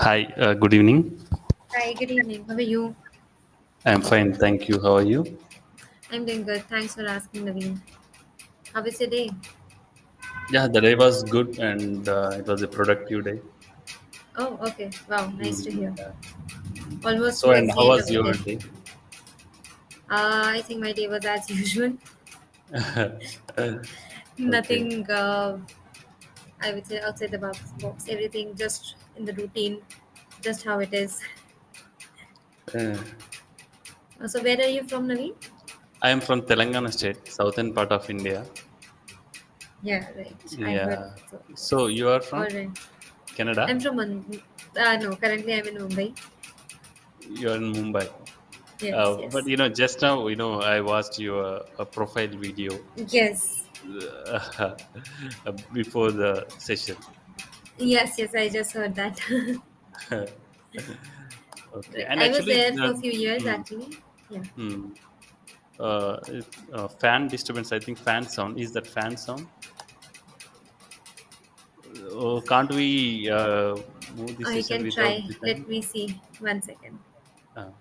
Hi, good evening. Hi, good evening. How are you? I'm fine, thank you. How are you? I'm doing good. Thanks for asking, Naveen. How is your day? Yeah, the day was good and it was a productive day. Oh, okay. Wow, nice to hear. Yeah. Almost So, and towards how the end was of the your day. day? I think my day was as usual. Okay. Nothing, I would say, outside the box. Everything just in the routine, just how it is. Uh, So, where are you from, Naveen? I am from Telangana state, southern part of India. Yeah, right. I heard Yeah. so. So, you are All from right. I'm Canada? from no, currently I'm in Mumbai. You are in Mumbai. Yes, But yes. just now, I watched your profile video Yes. before the session. Yes, yes, I just heard that. Okay. Right. And I was actually, there for a few years hmm, actually. Yeah. hmm. Fan disturbance. I think fan sound is that fan sound. Oh, can't we move the I session can without try. the Let fan? me see. 1 second. Uh,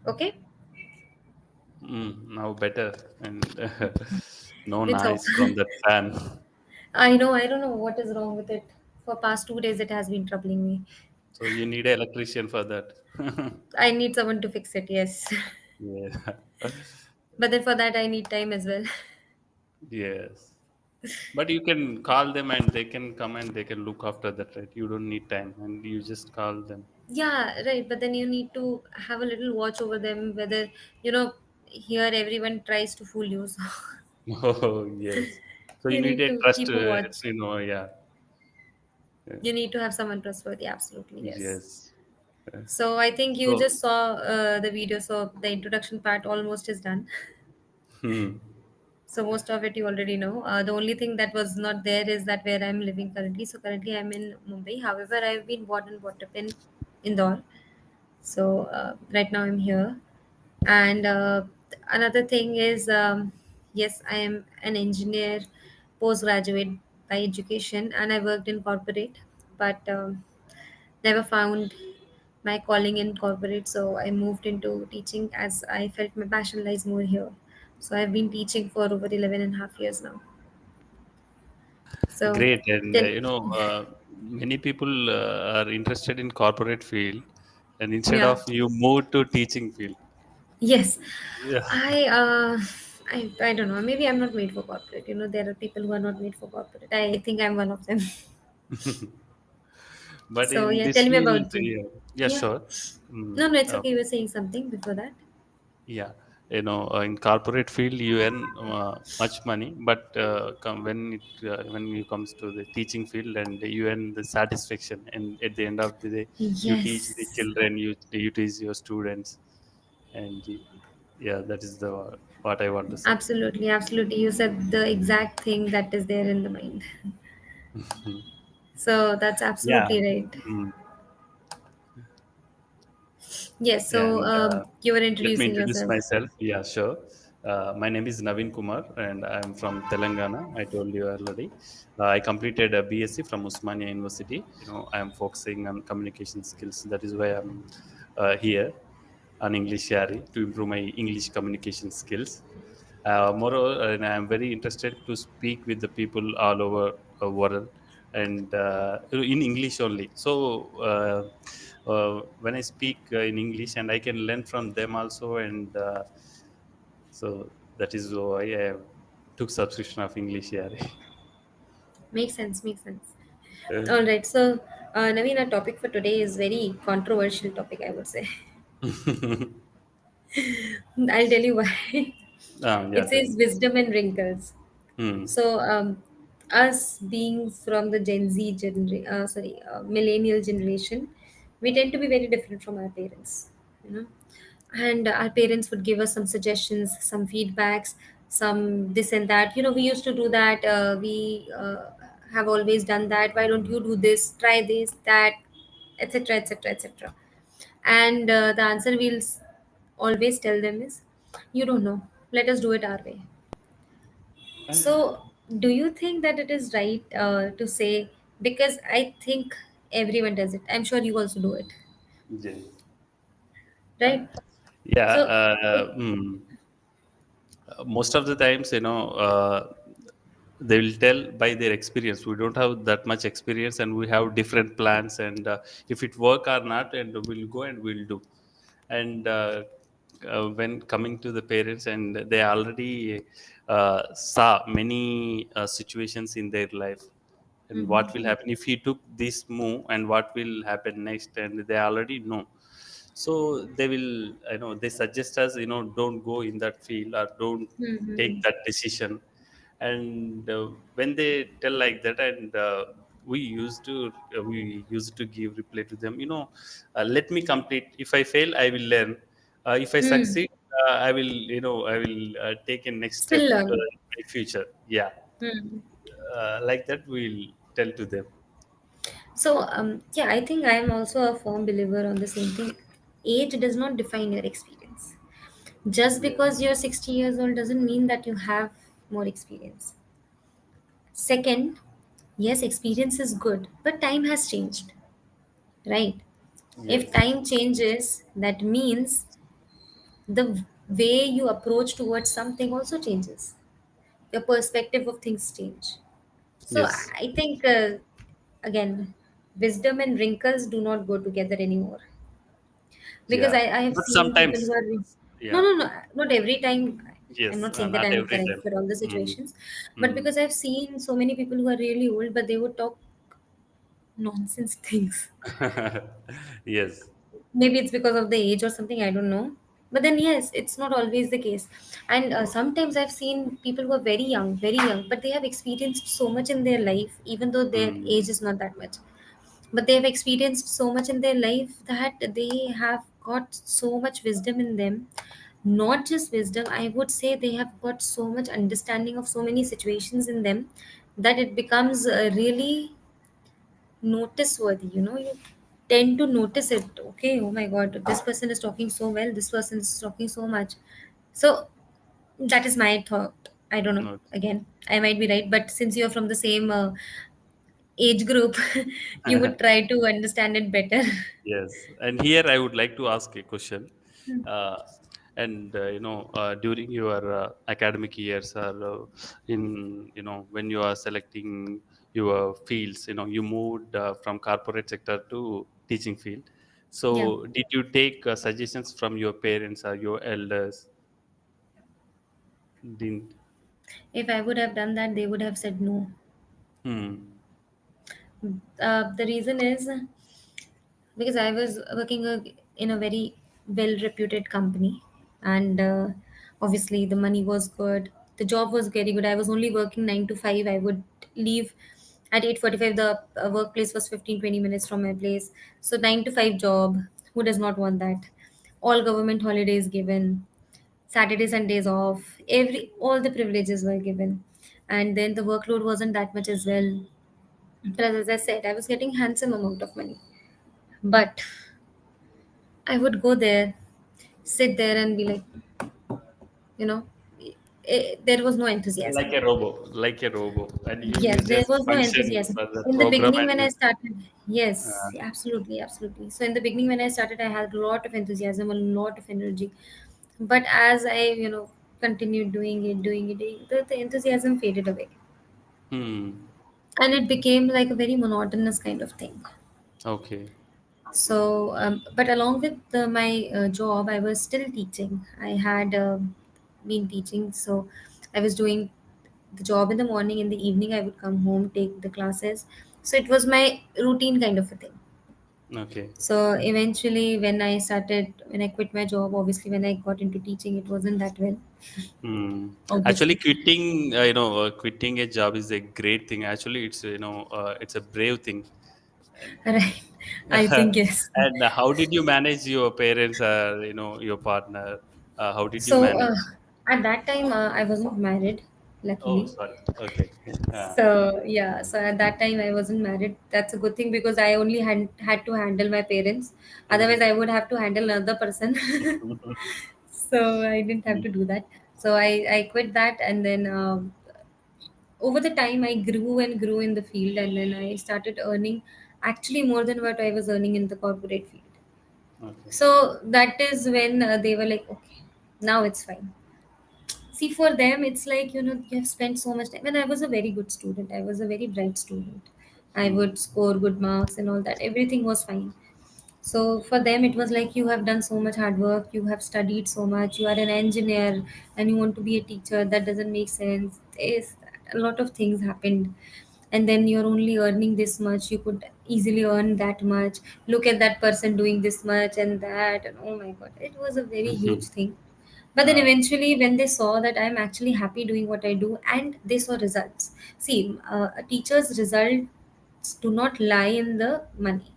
Okay. Now better and no It's off. noise from that fan. I know. I don't know what is wrong with it. For past 2 days, it has been troubling me. So you need an electrician for that. I need someone to fix it. Yes. Yeah. But then for that, I need time as well. Yes. But you can call them and they can come and they can look after that, right? You don't need time and you just call them. Yeah, right. But then you need to have a little watch over them. Whether here everyone tries to fool you, so Oh, yes. So you you need need a to trust, keep a watch. yeah. Yeah. You need to have someone trustworthy. Absolutely, yes. Yes. Uh, So I think you So, just saw the video, so the introduction part almost is done. hmm. So most of it you already know. The only thing that was not there is that where I'm living currently. So currently I'm in Mumbai. However, I've been born and brought up in Indore. So right now I'm here. And another thing is, yes, I am an engineer, postgraduate by education, and I worked in corporate, but never found my calling in corporate. So I moved into teaching as I felt my passion lies more here. So I've been teaching for over 11 and a half years now. So Great. And, then, many people are interested in corporate field and instead yeah, of you move to teaching field. yes, Yeah. I, uh, I don't know. Maybe I'm not made for corporate. There are people who are not made for corporate. I think I'm one of them. But So in yeah, this tell me field, about you. yeah, Yeah. sure. Mm, No, no, it's uh, okay. You were saying something before that. yeah, in corporate field you earn much money, but when you comes to the teaching field, and you earn the satisfaction, and at the end of the day, you teach the Yes, children, you teach your students, and yeah, that is the what I want to say. absolutely, absolutely. You said the exact thing that is there in the mind. Okay. So that's Yeah. absolutely right. Mm. Yes. So And you were let me introducing introduce yourself. myself. Yeah, sure. My name is Naveen Kumar, and I'm from Telangana. I told you already. I completed a BSc from Usmania University. I am focusing on communication skills. That is why I'm here on EnglishYaari to improve my English communication skills. Moreover, and I'm very interested to speak with the people all over the world, and in English only. So when I speak in English, and I can learn from them also, and so that is why I took subscription of English. Yeah. Makes sense. Makes sense. All right. So, Naveen, our topic for today is very controversial topic, I would say. I'll tell you why. Yeah, It tell says me. wisdom and wrinkles. Hmm. So, us being from the millennial generation, we tend to be very different from our parents, you know. And our parents would give us some suggestions, some feedbacks, some this and that. We used to do that. We have always done that. Why don't you do this? Try this, that, etc., etc., etc. And the answer always tell them is, you don't know. Let us do it our way. So Ah. Do you think that it is right to say, because I think everyone does it. I'm sure you also do it, Yes. right? Yeah. So, Most of the times, they will tell by their experience. We don't have that much experience, and we have different plans. And if it work or not, and we'll go and we'll do. And when coming to the parents, and they already saw many situations in their life, and what will happen if he took this move, and what will happen next, and they already know. So they will, they suggest us, don't go in that field, or don't take mm-hmm. that decision. And when they tell like that, and we used to give reply to them, let me complete. If I fail, I will learn. If I Hmm. succeed, I will take a next step Still learn. in my future. Yeah. Hmm. Like that we'll tell to them. So, yeah, I think I am also a firm believer on the same thing. Age does not define your experience. Just Yeah. because you're 60 years old doesn't mean that you have more experience. Second, yes, experience is good, but time has changed, right? If Yes. time changes, that means the way you approach towards something also changes. Your perspective of things change. So Yes. I think, again, wisdom and wrinkles do not go together anymore. Because Yeah. I have But seen people who sometimes, are, no, yeah. no, no, not every time. I'm Yes. not saying that Not I'm every correct time. for all the Mm. situations, but Mm. because I've seen so many people who are really old, but they would talk nonsense things. Yes. Maybe it's because of the age or something, I don't know. But then, yes, it's not always the case. And sometimes I've seen people who are very young, but they have experienced so much in their life, even though their Mm. age is not that much. But they have experienced so much in their life that they have got so much wisdom in them. Not just wisdom, I would say they have got so much understanding of so many situations in them that it becomes really noticeworthy. You tend to notice it. Okay, oh my god, this person is talking so well, this person is talking so much. So that is my thought. I don't know, Okay. again, I might be right, but since you're from the same age group, you would try to understand it better. Yes, and here I would like to ask a question. Uh, and during your academic years, or in when you are selecting your fields, you moved from corporate sector to teaching field. Yeah, So, did you take suggestions from your parents or your elders? Didn't. if I would have done that, they would have said no. Hmm. The reason is because I was working in a very well reputed company, and obviously the money was good. The job was very good. I was only working 9 to 5. I would leave at 8:45. The workplace was 15-20 minutes from my place. So 9 to 5 job. Who does not want that? All government holidays given, Saturday Sundays off. All the privileges were given, and then the workload wasn't that much as well. But as I said, I was getting handsome amount of money, but I would go there, sit there, and be like, you know, there was no enthusiasm. Like a robo, and you Yes, there just was no function enthusiasm. for the In the program, beginning, and when I you. started, yes, Uh, absolutely, absolutely. So in the beginning, when I started, I had a lot of enthusiasm, a lot of energy. But as I, continued doing it, the enthusiasm faded away. hmm. And it became like a very monotonous kind of thing. Okay. So, but along with my job, I was still teaching. I had been teaching, so I was doing the job in the morning. In the evening, I would come home, take the classes. So it was my routine kind of a thing. Okay. So eventually, when I quit my job, obviously, when I got into teaching, it wasn't that well, Hmm. Actually, obviously. quitting a job is a great thing. Actually, it's a brave thing. And Right. I think yes. and how did you manage your parents, or your partner? How did you So manage? at that time, I wasn't married, Oh, luckily. sorry. Okay. So yeah, so at that time I wasn't married. That's a good thing because I only had to handle my parents. Otherwise, I would have to handle another person. So I didn't have to do that. So I quit that, and then over the time I grew and grew in the field, and then I started earning actually more than what I was earning in the corporate field. Okay. So that is when they were like, okay, now it's fine. See, for them, it's like, you have spent so much time. When I was a very good student, I was a very bright student. I Hmm. would score good marks and all that. Everything was fine. So for them, it was like, you have done so much hard work, you have studied so much, you are an engineer, and you want to be a teacher. That doesn't make sense. A lot of things happened, and then you're only earning this much. You could easily earn that much. Look at that person doing this much and that, and oh my god, it was a very huge thing. But then Ah, eventually, when they saw that I'm actually happy doing what I do, and they saw results. See, a teacher's results do not lie in the money.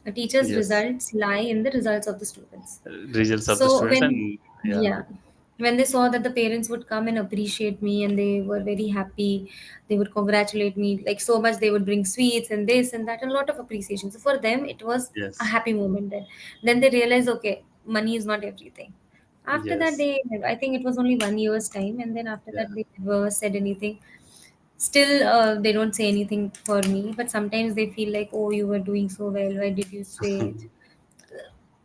A teacher's yes. results lie in the results of the students. Results of the So students when, and yeah. yeah, when they saw that the parents would come and appreciate me and they were very happy, they would congratulate me like so much. They would bring sweets and this and that, and a lot of appreciation. So for them, it was a Yes. happy moment. Then they realized, okay, money is not everything. After that, Yes. I think it was only 1 year's time, and then after Yeah. that, they never said anything. Still, they don't say anything for me, but sometimes they feel like, oh, you were doing so well. Why did you switch?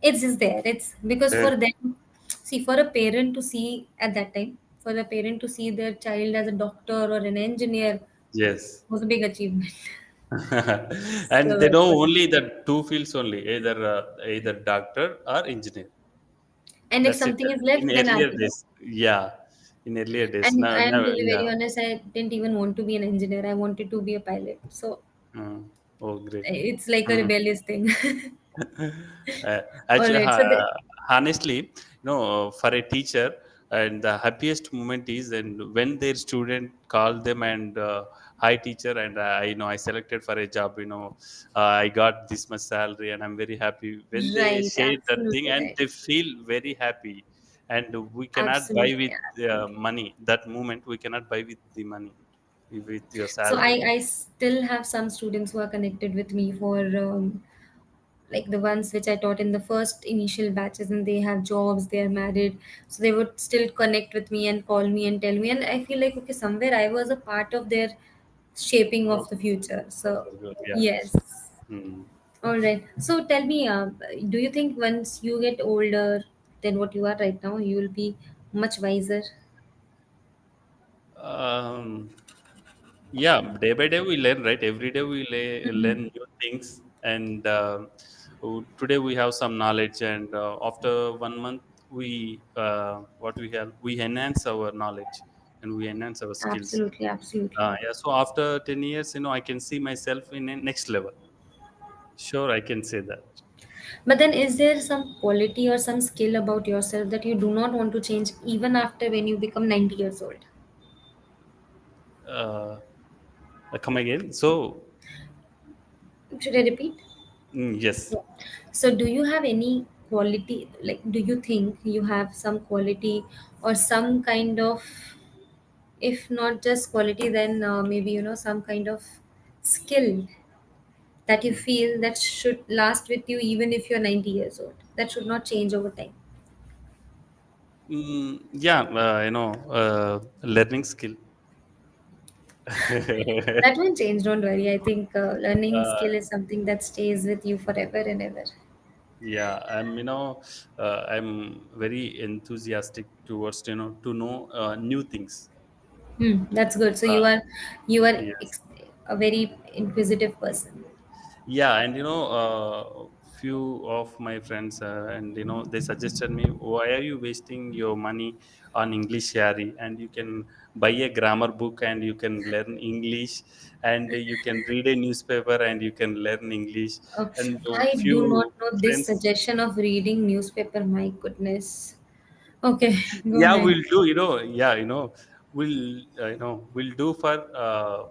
It's just there. It's because Uh, for them, see, for a parent to see at that time, for a parent to see their child as a doctor or an engineer yes. was a big achievement. And they So know for them. only the two fields only, either doctor or engineer. And if That's it. something is In left, then earlier architect. days, yeah, in earlier days. And Now, I am now, to be yeah. very honest, I didn't even want to be an engineer. I wanted to be a pilot. So Oh, great. it's like a rebellious thing. All Actually, right. So the, honestly, for a teacher, and the happiest moment is and when their student call them and hi teacher, and I selected for a job. I got this much salary and I'm very happy. When they right, share that thing absolutely and right. they feel very happy, and we cannot buy Absolutely, with absolutely. money. That moment we cannot buy with the money, with your So salary. I still have some students who are connected with me for like the ones which I taught in the first initial batches, and they have jobs, they are married. So they would still connect with me and call me and tell me. And I feel like, okay, somewhere I was a part of their shaping Oh, of the future. So, that's good. Yeah. yes. Hmm. All right. So tell me, do you think once you get older than what you are right now, you will be much wiser? Um, yeah, day by day we learn, right? Every day we learn new things, and today we have some knowledge, and after 1 month we have, we enhance our knowledge and we enhance our skills. Absolutely, absolutely. Yeah, so after 10 years, I can see myself in a next level. Sure, I can say that. But then, is there some quality or some skill about yourself that you do not want to change even after when you become 90 years old? uh, Come again. So Should I repeat? yes. Yeah. So, do you have any quality? Like, do you think you have some quality or some kind of, if not just quality, then maybe, some kind of skill that you feel that should last with you even if you're 90 years old, that should not change over time? Yeah, learning skill. That won't change, don't worry. I think learning uh, skill is something that stays with you forever and ever. yeah, I'm very enthusiastic towards, to know new things. That's good. So uh, you are yes. a very inquisitive person. Yeah, and few of my friends, and they suggested me, why are you wasting your money on EnglishYaari, and you can buy a grammar book and you can learn English, and you can read a newspaper and you can learn English. Uh, And a I do not few know this friends. suggestion of reading newspaper. My goodness. Okay, go Yeah, ahead. we'll do, yeah, we'll do for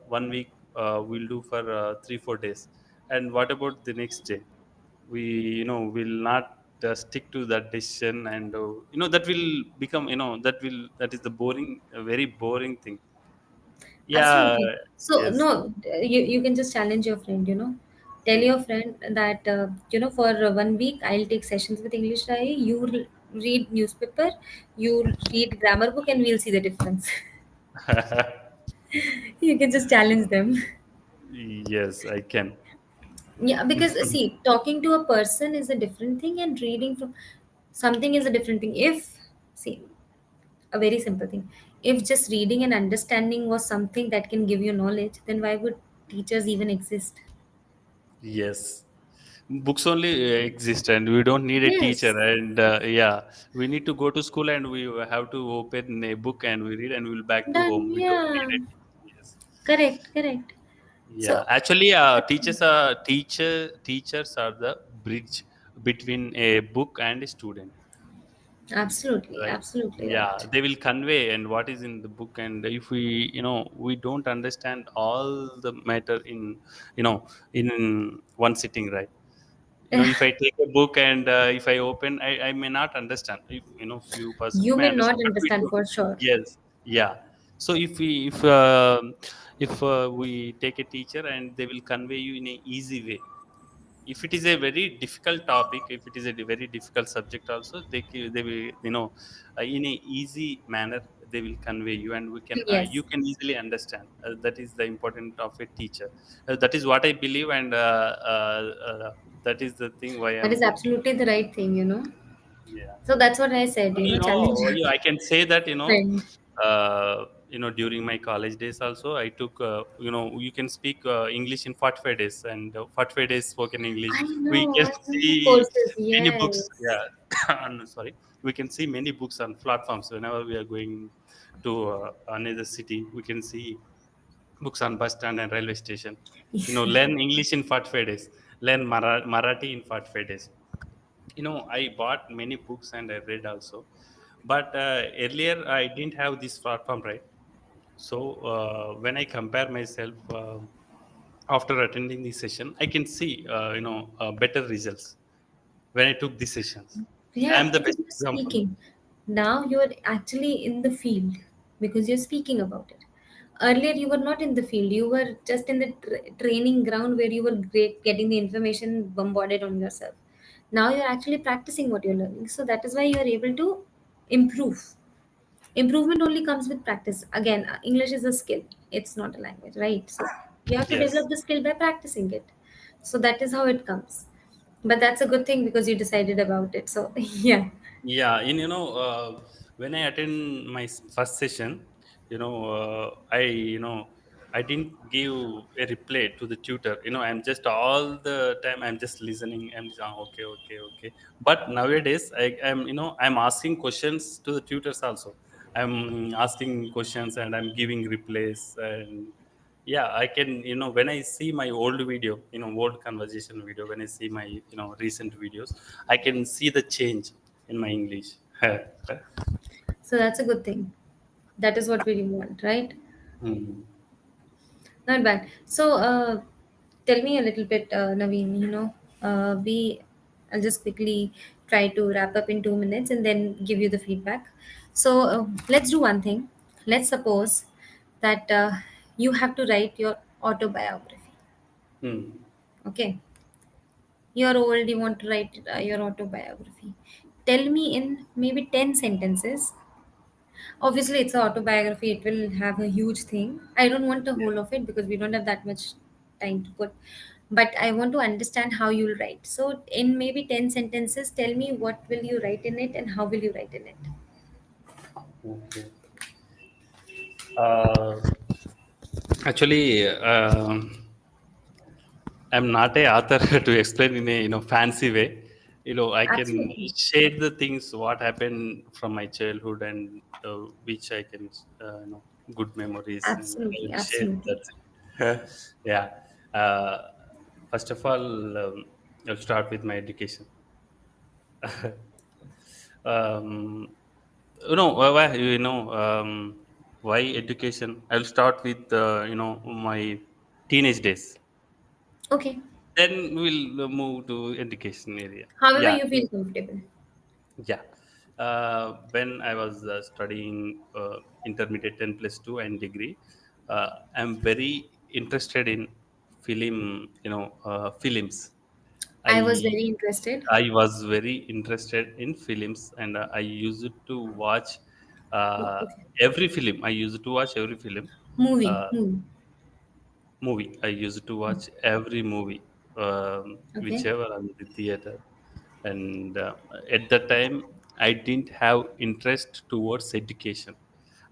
1 week, we'll do for 3 4 days, and what about the next day? We will not stick to that decision, and that will become, that is the boring, a very boring thing. Yeah. Absolutely. So Yes. no, you can just challenge your friend. Tell Hmm. your friend that for 1 week I'll take sessions with English Rai. You read newspaper, you read grammar book, and we'll see the difference. You can just challenge them. Yes, I can. Yeah, because see, talking to a person is a different thing, and reading from something is a different thing. If, see, a very simple thing, if just reading and understanding was something that can give you knowledge, then why would teachers even exist? Yes. Books only exist, and we don't need a teacher. Yes, And yeah, we need to go to school, and we have to open a book and we read, and we'll back to done. home. We don't Yeah, need a teacher. Yes. correct, correct. Yeah. So Actually, teachers are the bridge between a book and a student. absolutely, Right. absolutely Yeah, right. they will convey and what is in the book, and if we, we don't understand all the matter in, in one sitting, right? If I take a book and if I open, I may not understand. Few persons You may may understand, not but we understand don't. for sure. Yes. Yeah. So if we take a teacher and they will convey you in a easy way. If it is a very difficult topic, if it is a very difficult subject also, they will, in a easy manner they will convey you, and we can you Yes, can easily understand. That is the important of a teacher. That is what I believe, and that is the thing why that I'm is absolutely the right thing, yeah. So that's what I said, challenge Yeah, I can say that, friend. during my college days also, I took, you can speak English in 45 days, and 45 days spoken English. I We know, can I know the see courses. many books. Yes. Yeah, sorry. We can see many books on platforms whenever we are going to another city. We can see books on bus stand and railway station. Learn English in 45 days. Learn Marathi in 45 days. I bought many books and I read also, but earlier I didn't have this platform, right? So when I compare myself, after attending the session, I can see better results when I took these sessions. I Yeah, am the because best you're example. speaking. Now you're actually in the field because you're speaking about it. Earlier, you were not in the field. You were just in the training ground where you were getting the information bombarded on yourself. Now you're actually practicing what you're learning. So that is why you're able to improve. Improvement only comes with practice. Again, English is a skill, it's not a language, right? So you have to Yes. develop the skill by practicing it. So that is how it comes. But that's a good thing because you decided about it. So yeah. Yeah, and when I attend my first session, I didn't give a reply to the tutor. I'm just all the time I'm just listening. I'm just, okay, okay, okay. But nowadays I'm asking questions to the tutors also. I'm asking questions and I'm giving replies, and yeah, I can, when I see my old video, old conversation video, when I see my recent videos, I can see the change in my English. So that's a good thing. That is what we want, right? Hmm. Not bad. So tell me a little bit, Naveen, I'll just quickly try to wrap up in 2 minutes and then give you the feedback. So let's do one thing. Let's suppose that you have to write your autobiography. Hmm. Okay, you're old, you want to write your autobiography. Tell me in maybe 10 sentences. Obviously, it's an autobiography, it will have a huge thing. I don't want the whole of it because we don't have that much time to put. But I want to understand how you'll write. So, in maybe 10 sentences, tell me what will you write in it and how will you write in it. Okay. Uh, Actually, I'm not a author to explain in a fancy way. I can Absolutely. share the things what happened from my childhood, and which I can good memories, and I Absolutely. will share. Absolutely. That's it. Yeah. Uh, First of all, I'll start with my education. um, why education? I'll start with my teenage days. Okay. Then we'll move to education area. However, Yeah, you feel comfortable. yeah. When I was studying intermediate 10 plus 2 and degree, I'm very interested in films. I was I very interested. I was very interested in films, and I used to watch Oh, uh, okay. every film. I used to watch every film. Movie. Uh, Movie. Movie. I used to watch every movie, Okay. whichever on the theater. And at that time, I didn't have interest towards education.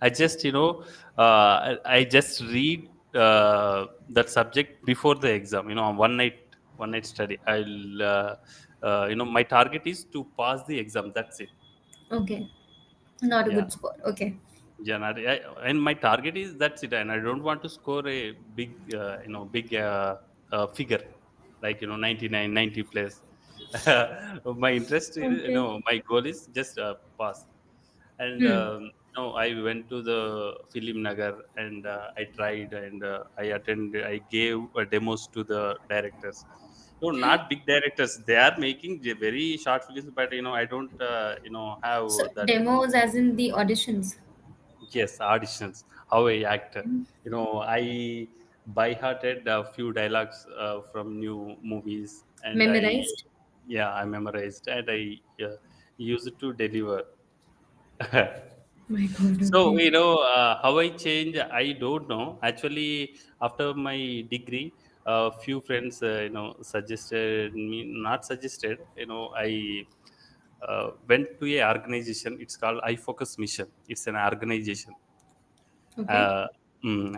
I just, I just read that subject before the exam. One night study. My target is to pass the exam. That's it. Okay. Not a Yeah. good score. Okay. Yeah, and my target is that's it, and I don't want to score a big figure like 99, 90 plus. My interest is, Okay. my goal is just pass. And Hmm. I went to the film nagar, and I tried, and I gave demos to the directors. No, not big directors. They are making very short films, but I don't have So that. demos as in the auditions. Yes, auditions, how I act. I by hearted a few dialogues from new movies, and Memorized. yeah, I memorized, and I used to deliver. My God. So, Okay. how I change, I don't know. Actually, after my degree, a few friends, suggested me, not suggested, I went to a organization. It's called I Focus Mission. It's an organization. Okay. uh,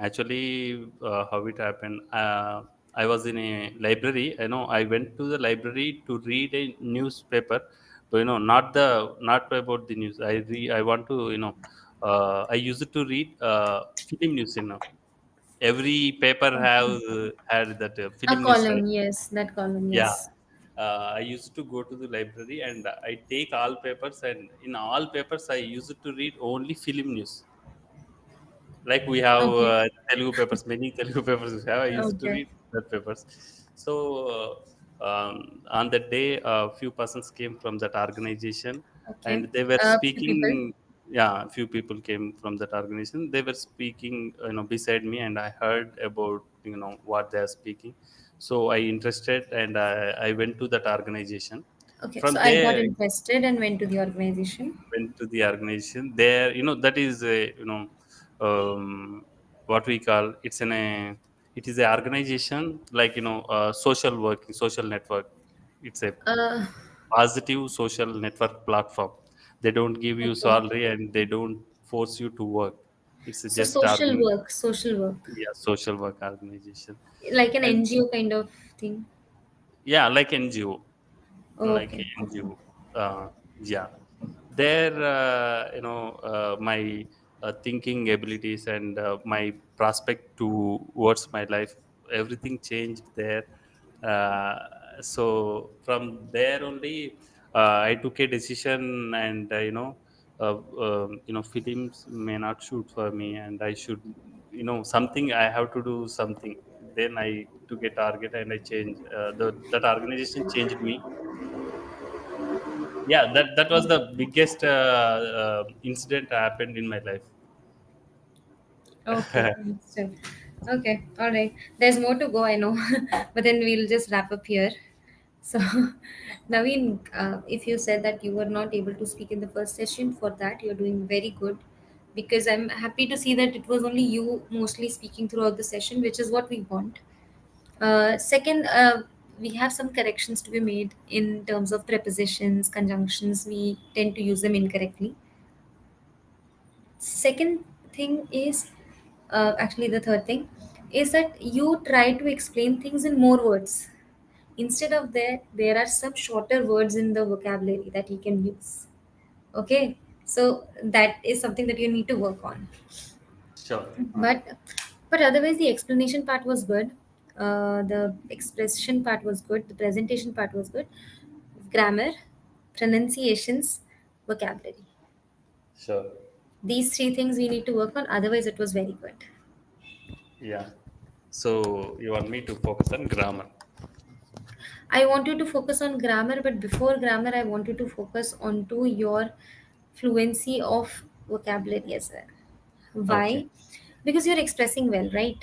Actually, how it happened, I was in a library. I went to the library to read a newspaper, but not about the news. I want to, I used to read film news. Every paper have Okay. had that A film news, right? column. Yes, that column. Yeah. Yes. I used to go to the library, and I take all papers, and in all papers I used to read only film news. Like we have Okay. Telugu papers, many Telugu papers we have. I used to Okay. read that papers. So on that day, a few persons came from that organization, and Okay. they were Few speaking. people. Yeah, a few people came from that organization. They were speaking, beside me, and I heard about what they are speaking. So I interested, and I went to that organization. Okay. From So I got there, interested and went to the organization. went to the organization there. That is a, what we call, it is a organization like, social working, social network. It's a Uh, positive social network platform. They don't give you okay. salary, and they don't force you to work. It's So just social work, yeah, social work organization. like an And NGO kind of thing. yeah, like NGO, like Okay. Okay. NGO. Yeah, there, my thinking abilities, and my prospect towards my life, everything changed there. uh, so from there only, I took a decision, and films may not shoot for me, and I should, something, I have to do something. Then I took a target, and I changed, that organization changed me. Yeah, that was the biggest incident happened in my life. Okay. Understood. Okay. All right. There's more to go, I know, but then we'll just wrap up here. So, Naveen, if you said that you were not able to speak in the first session, for that you're doing very good, because I'm happy to see that it was only you mostly speaking throughout the session, which is what we want. Second, we have some corrections to be made in terms of prepositions, conjunctions. We tend to use them incorrectly. Second thing is, actually, the third thing is that you try to explain things in more words. Instead of that, there are some shorter words in the vocabulary that you can use. Okay, so that is something that you need to work on. Sure. But otherwise, the explanation part was good. The expression part was good. The presentation part was good. Grammar, pronunciations, vocabulary. Sure. These three things we need to work on. Otherwise, it was very good. Yeah. So you want me to focus on grammar? I want you to focus on grammar, but before grammar, I want you to focus onto your fluency of vocabulary as well. Okay. Why? Because you're expressing well, right?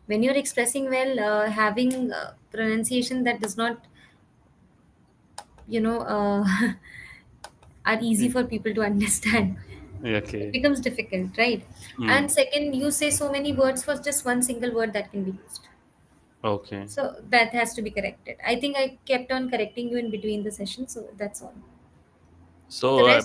When you're expressing well, having pronunciation that does not, you know, are easy Mm. for people to understand. It Okay. becomes difficult, right? And Mm. second, you say so many words for just one single word that can be used. Okay. So that has to be corrected. I think I kept on correcting you in between the session, so that's all. So The rest,